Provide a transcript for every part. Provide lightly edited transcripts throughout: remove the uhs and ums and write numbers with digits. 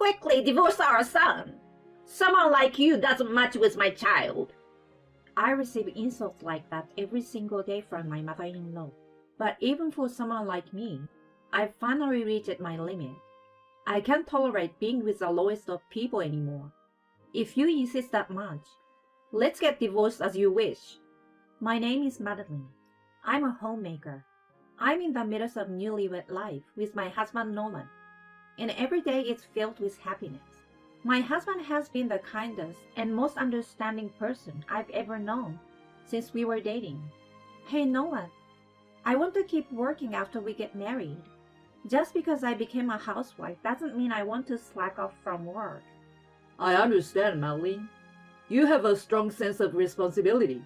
Quickly divorce our son. Someone like you doesn't match with my child. I receive insults like that every single day from my mother-in-law. But even for someone like me, I've finally reached my limit. I can't tolerate being with the lowest of people anymore. If you insist that much, let's get divorced as you wish. My name is Madeline. I'm a homemaker. I'm in the middle of newlywed life with my husband Nolan, and every day is filled with happiness. My husband has been the kindest and most understanding person I've ever known since we were dating. Hey Nolan, I want to keep working after we get married. Just because I became a housewife doesn't mean I want to slack off from work. I understand, Madeline. You have a strong sense of responsibility.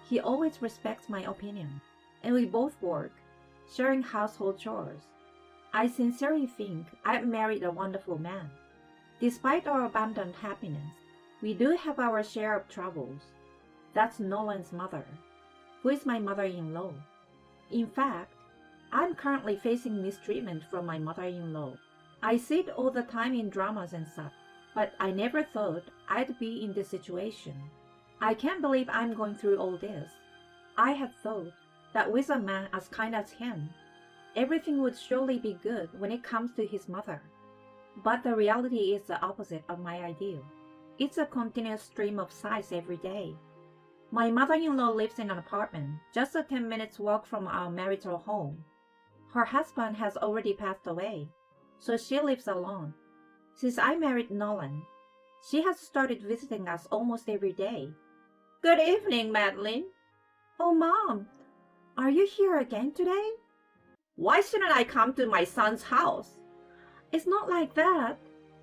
He always respects my opinion, and we both work, sharing household chores. I sincerely think I've married a wonderful man. Despite our abundant happiness, we do have our share of troubles. That's Nolan's mother, who is my mother-in-law. In fact, I'm currently facing mistreatment from my mother-in-law. I see it all the time in dramas and stuff, but I never thought I'd be in this situation. I can't believe I'm going through all this. I had thought that with a man as kind as him, everything would surely be good when it comes to his mother. But the reality is the opposite of my ideal. It's a continuous stream of sighs every day. My mother-in-law lives in an apartment just a 10 minutes walk from our marital home. Her husband has already passed away, so she lives alone. Since I married Nolan, she has started visiting us almost every day. Good evening, Madeline. Oh, Mom, are you here again today? Why shouldn't I come to my son's house? It's not like that,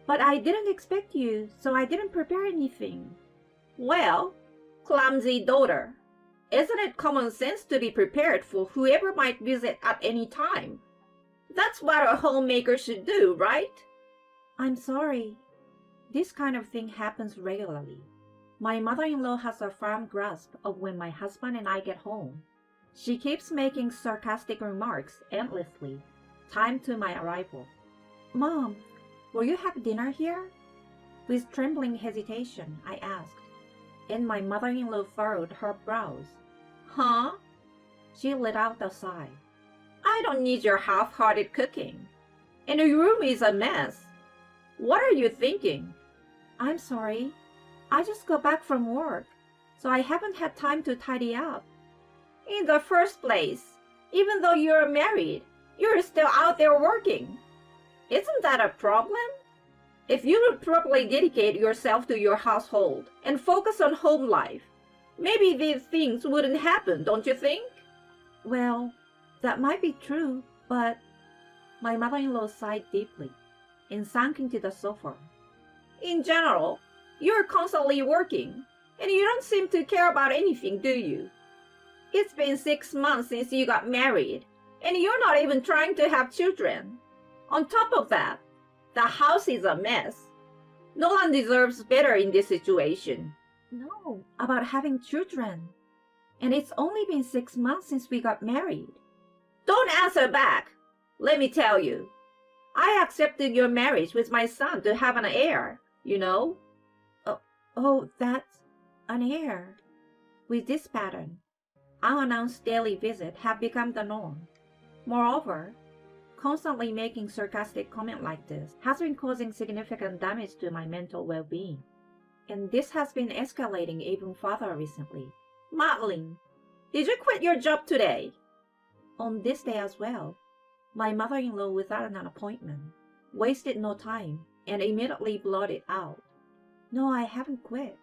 but I didn't expect you, so I didn't prepare anything. Well, clumsy daughter, isn't it common sense to be prepared for whoever might visit at any time? That's what a homemaker should do, right? I'm sorry. This kind of thing happens regularly. My mother-in-law has a firm grasp of when my husband and I get home. She keeps making sarcastic remarks endlessly, timed to my arrival. Mom, will you have dinner here? With trembling hesitation, I asked, and my mother-in-law furrowed her brows. Huh? She let out a sigh. I don't need your half-hearted cooking. And your room is a mess. What are you thinking? I'm sorry. I just got back from work, so I haven't had time to tidy up. In the first place, even though you're married, you're still out there working. Isn't that a problem? If you would properly dedicate yourself to your household and focus on home life, maybe these things wouldn't happen, don't you think? Well, that might be true, but... My mother-in-law sighed deeply and sank into the sofa. In general, you're constantly working, and you don't seem to care about anything, do you? It's been 6 months since you got married, and you're not even trying to have children. On top of that, the house is a mess. Nolan deserves better in this situation. No, about having children. And it's only been 6 months since we got married. Don't answer back. Let me tell you. I accepted your marriage with my son to have an heir, you know. Oh, that's an heir. With this pattern, unannounced daily visits have become the norm. Moreover, constantly making sarcastic comments like this has been causing significant damage to my mental well-being. And this has been escalating even further recently. Madeline, did you quit your job today? On this day as well, my mother-in-law, without an appointment, wasted no time and immediately blurted out, "No, I haven't quit."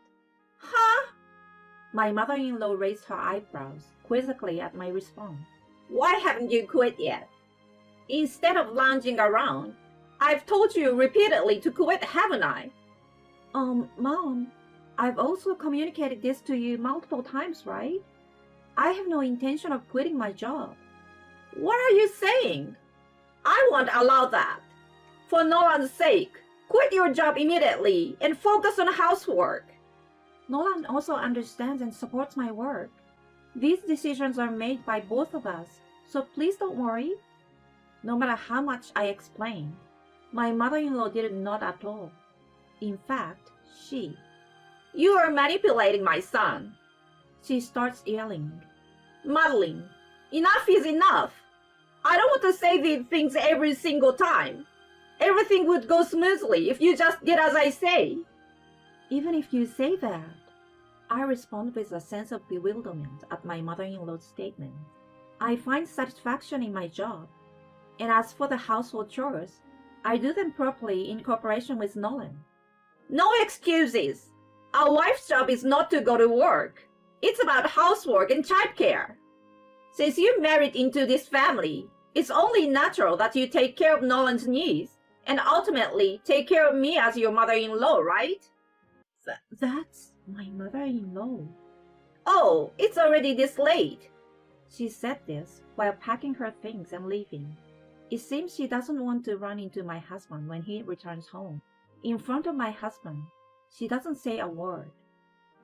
Huh? My mother-in-law raised her eyebrows quizzically at my response. Why haven't you quit yet? Instead of lounging around, I've told you repeatedly to quit, haven't I? Mom, I've also communicated this to you multiple times, right? I have no intention of quitting my job. What are you saying? I won't allow that. For Nolan's sake, quit your job immediately and focus on housework. Nolan also understands and supports my work. These decisions are made by both of us, so please don't worry. No matter how much I explain, My mother-in-law didn't nod at all. In fact, You are manipulating my son. she starts yelling. Madeline, enough is enough. I don't want to say these things every single time. Everything would go smoothly if you just did as I say. Even if you say that, I respond with a sense of bewilderment at my mother-in-law's statement. I find satisfaction in my job, and as for the household chores, I do them properly in cooperation with Nolan. No excuses. A wife's job is not to go to work. It's about housework and childcare. Since you married into this family, it's only natural that you take care of Nolan's needs and ultimately take care of me as your mother-in-law, right? That's my mother-in-law. Oh, it's already this late. She said this while packing her things and leaving. It seems she doesn't want to run into my husband when he returns home. In front of my husband, she doesn't say a word,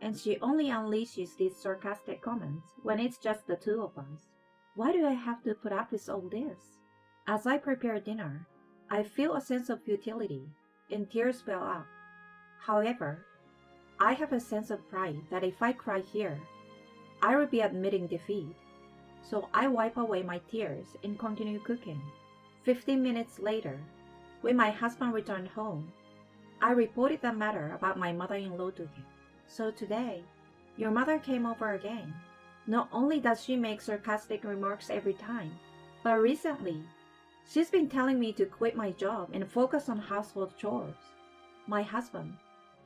and she only unleashes these sarcastic comments when it's just the two of us. Why do I have to put up with all this? As I prepare dinner, I feel a sense of futility, and tears well up. However, I have a sense of pride that if I cry here, I will be admitting defeat. So I wipe away my tears and continue cooking. 15 minutes later, when my husband returned home, I reported the matter about my mother-in-law to him. So today, your mother came over again. Not only does she make sarcastic remarks every time, but recently, she's been telling me to quit my job and focus on household chores. My husband,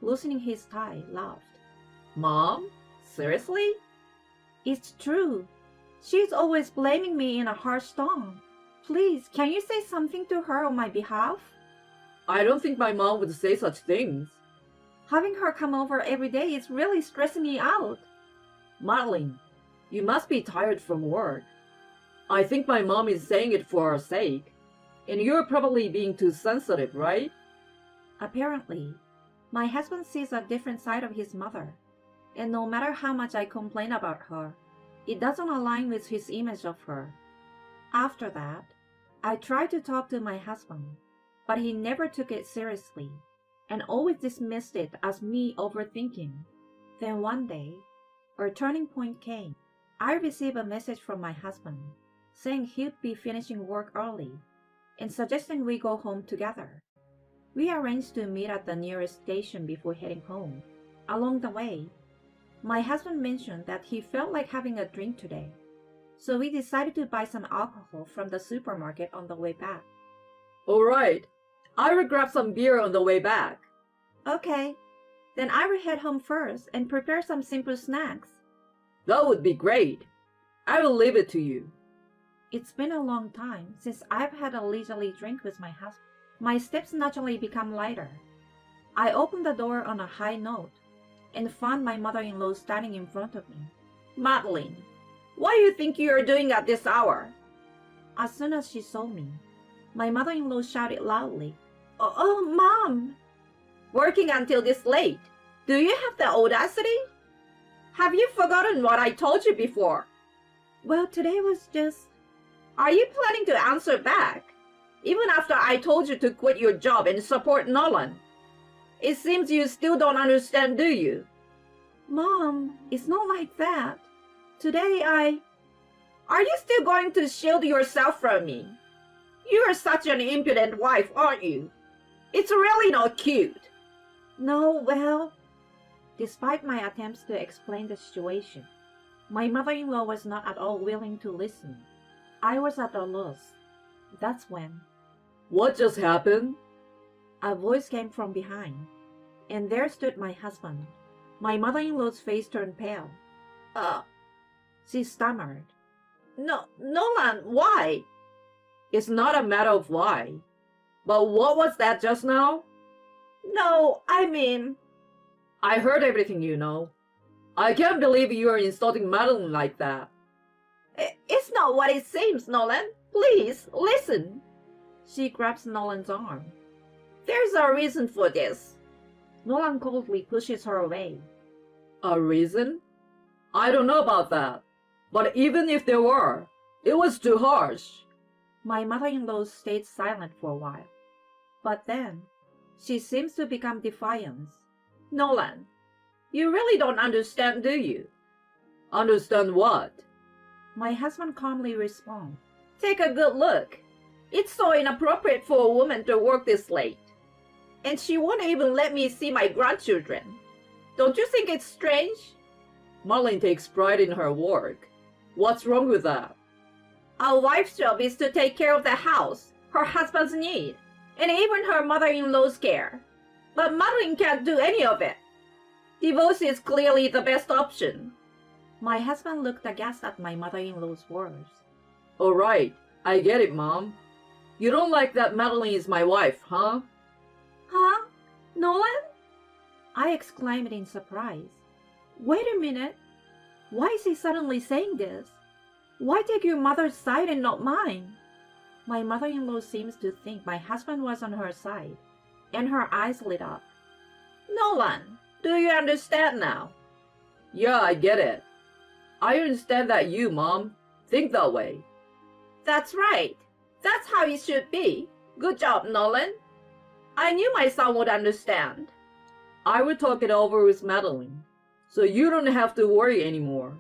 loosening his tie, laughed. Mom? Seriously? It's true. She's always blaming me in a harsh tone. Please, can you say something to her on my behalf? I don't think my mom would say such things. Having her come over every day is really stressing me out. Madeline, you must be tired from work. I think my mom is saying it for our sake. And you're probably being too sensitive, right? Apparently, my husband sees a different side of his mother. And no matter how much I complain about her, it doesn't align with his image of her. After that, I tried to talk to my husband, but he never took it seriously and always dismissed it as me overthinking. Then one day, a turning point came. I received a message from my husband saying he'd be finishing work early and suggesting we go home together. We arranged to meet at the nearest station before heading home. Along the way, my husband mentioned that he felt like having a drink today, so we decided to buy some alcohol from the supermarket on the way back. All right. I will grab some beer on the way back. Okay, then I will head home first and prepare some simple snacks. That would be great. I will leave it to you. It's been a long time since I've had a leisurely drink with my husband. My steps naturally become lighter. I opened the door on a high note and found my mother-in-law standing in front of me. Madeline, what do you think you are doing at this hour? As soon as she saw me, my mother-in-law shouted loudly, Oh, Mom! Working until this late? Do you have the audacity? Have you forgotten what I told you before? Well, today was just... Are you planning to answer back? Even after I told you to quit your job and support Nolan? It seems you still don't understand, do you? Mom, it's not like that. Today Are you still going to shield yourself from me? You are such an impudent wife, aren't you? It's really not cute. No, well... Despite my attempts to explain the situation, my mother-in-law was not at all willing to listen. I was at a loss. That's when What just happened? a voice came from behind, and there stood my husband. My mother-in-law's face turned pale. She stammered. No, Nolan, why? It's not a matter of why. But what was that just now? No, I mean... I heard everything, you know. I can't believe you are insulting Madeline like that. It's not what it seems, Nolan. Please, listen. She grabs Nolan's arm. There's a reason for this. Nolan coldly pushes her away. A reason? I don't know about that. But even if there were, it was too harsh. My mother-in-law stayed silent for a while. But then, she seems to become defiant. Nolan, you really don't understand, do you? Understand what? My husband calmly responds. Take a good look. It's so inappropriate for a woman to work this late. And she won't even let me see my grandchildren. Don't you think it's strange? Madeline takes pride in her work. What's wrong with that? A wife's job is to take care of the house, her husband's need, and even her mother-in-law's care. But Madeline can't do any of it. Divorce is clearly the best option. My husband looked aghast at my mother-in-law's words. All right, I get it, Mom. You don't like that Madeline is my wife, huh? Huh? Nolan? I exclaimed in surprise. Wait a minute. Why is he suddenly saying this? Why take your mother's side and not mine? My mother-in-law seems to think my husband was on her side, and her eyes lit up. Nolan, do you understand now? Yeah, I get it. I understand that you, Mom, think that way. That's right. That's how it should be. Good job, Nolan. I knew my son would understand. I will talk it over with Madeline, so you don't have to worry anymore.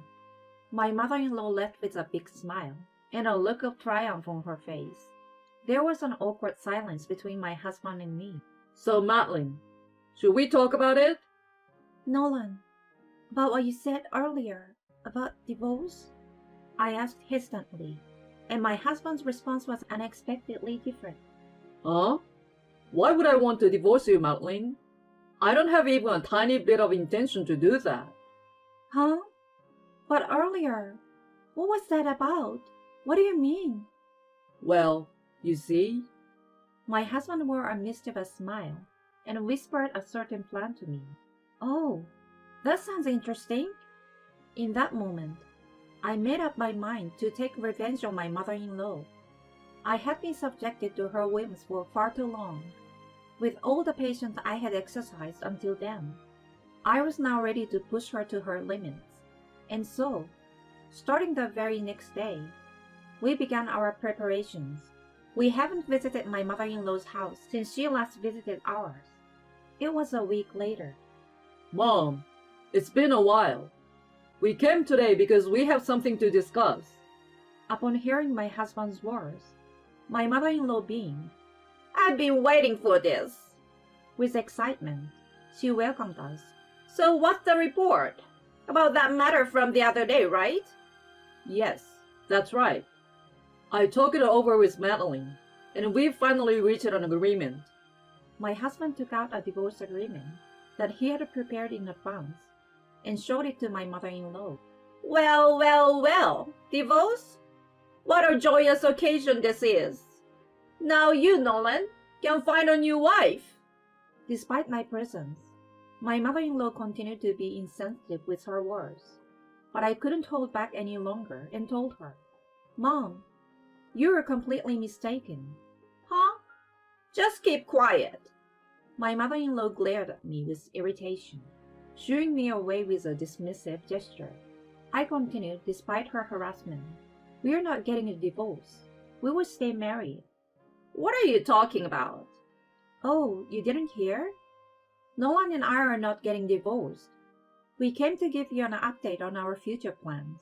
My mother-in-law left with a big smile and a look of triumph on her face. There was an awkward silence between my husband and me. So, Madeline, should we talk about it? Nolan, about what you said earlier about divorce? I asked hesitantly, and my husband's response was unexpectedly different. Huh? Why would I want to divorce you, Madeline? I don't have even a tiny bit of intention to do that. Huh? But earlier, what was that about? What do you mean? Well, you see? My husband wore a mischievous smile and whispered a certain plan to me. Oh, that sounds interesting. In that moment, I made up my mind to take revenge on my mother-in-law. I had been subjected to her whims for far too long. With all the patience I had exercised until then, I was now ready to push her to her limits. And so, starting the very next day, we began our preparations. We haven't visited my mother-in-law's house since she last visited ours. It was a week later. Mom, it's been a while. We came today because we have something to discuss. Upon hearing my husband's words, my mother-in-law beamed. I've been waiting for this. With excitement, she welcomed us. So what's the report? About that matter from the other day, right? Yes, that's right. I talked it over with Madeline, and we finally reached an agreement. My husband took out a divorce agreement that he had prepared in advance and showed it to my mother-in-law. Well, divorce? What a joyous occasion this is. Now you, Nolan, can find a new wife. Despite my presence, my mother-in-law continued to be insensitive with her words, but I couldn't hold back any longer and told her, Mom, you are completely mistaken. Huh? Just keep quiet. My mother-in-law glared at me with irritation, shooing me away with a dismissive gesture. I continued despite her harassment. We are not getting a divorce. We will stay married. What are you talking about? Oh, you didn't hear? Nolan and I are not getting divorced. We came to give you an update on our future plans.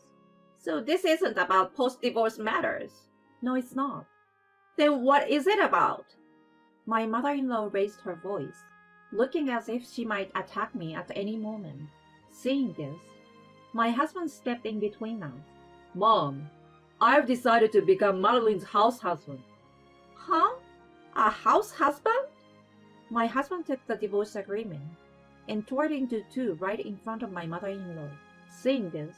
So this isn't about post-divorce matters? No, it's not. Then what is it about? My mother-in-law raised her voice, looking as if she might attack me at any moment. Seeing this, my husband stepped in between us. Mom, I've decided to become Madeline's house husband. Huh? A house husband? My husband took the divorce agreement and tore it into two right in front of my mother-in-law. Seeing this,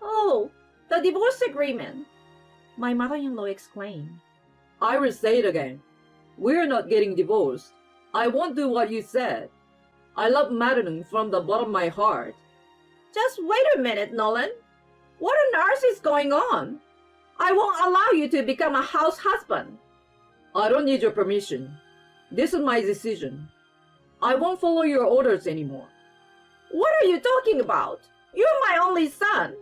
Oh, the divorce agreement. my mother-in-law exclaimed. I will say it again. We're not getting divorced. I won't do what you said. I love Madeline from the bottom of my heart. Just wait a minute, Nolan. What on earth is going on? I won't allow you to become a house husband. I don't need your permission. This is my decision. I won't follow your orders anymore. What are you talking about? You're my only son.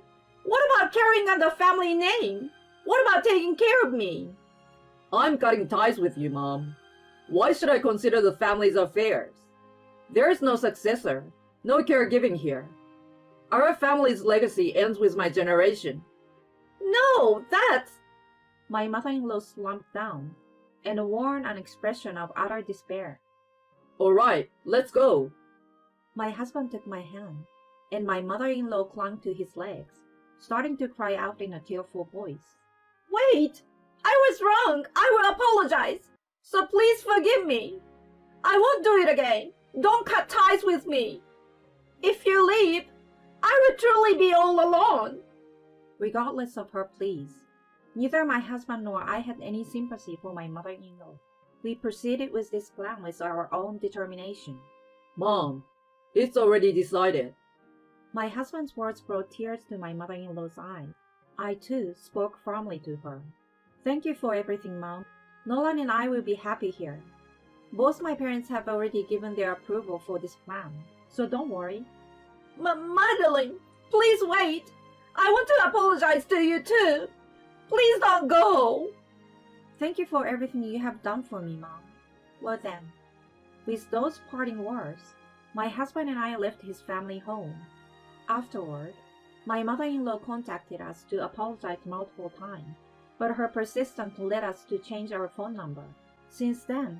What about carrying on the family name? What about taking care of me? I'm cutting ties with you, Mom. Why should I consider the family's affairs? There is no successor, no caregiving here. Our family's legacy ends with my generation. No, that's... My mother-in-law slumped down and wore an expression of utter despair. All right, let's go. My husband took my hand, and my mother-in-law clung to his legs, starting to cry out in a tearful voice. Wait! I was wrong! I will apologize! So please forgive me! I won't do it again! Don't cut ties with me! If you leave, I will truly be all alone! Regardless of her pleas, neither my husband nor I had any sympathy for my mother-in-law. We proceeded with this plan with our own determination. Mom, it's already decided. My husband's words brought tears to my mother-in-law's eyes. I, too, spoke firmly to her. Thank you for everything, Mom. Nolan and I will be happy here. Both my parents have already given their approval for this plan, so don't worry. Madeline, please wait! I want to apologize to you too! Please don't go! Thank you for everything you have done for me, Mom. Well then, with those parting words, my husband and I left his family home. Afterward, my mother-in-law contacted us to apologize multiple times, but her persistence led us to change our phone number. Since then,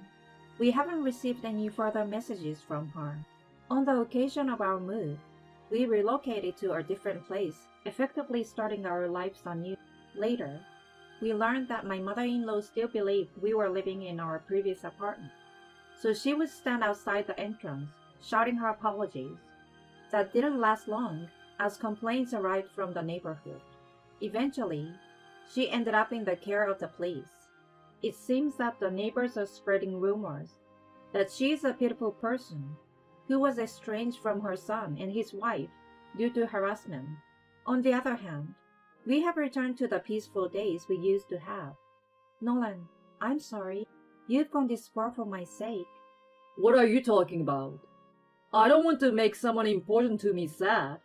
we haven't received any further messages from her. On the occasion of our move, we relocated to a different place, effectively starting our lives anew. Later, we learned that my mother-in-law still believed we were living in our previous apartment, so she would stand outside the entrance, shouting her apologies. That didn't last long, as complaints arrived from the neighborhood. Eventually, she ended up in the care of the police. It seems that the neighbors are spreading rumors that she is a pitiful person who was estranged from her son and his wife due to harassment. On the other hand, we have returned to the peaceful days we used to have. Nolan, I'm sorry. You've gone this far for my sake. What are you talking about? I don't want to make someone important to me sad.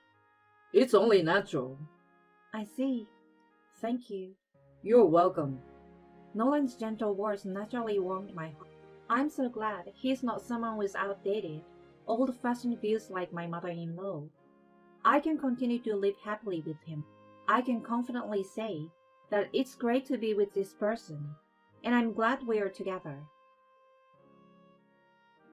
It's only natural. I see. Thank you. You're welcome. Nolan's gentle words naturally warmed my heart. I'm so glad he's not someone with outdated, old-fashioned views like my mother-in-law. I can continue to live happily with him. I can confidently say that it's great to be with this person, and I'm glad we are together.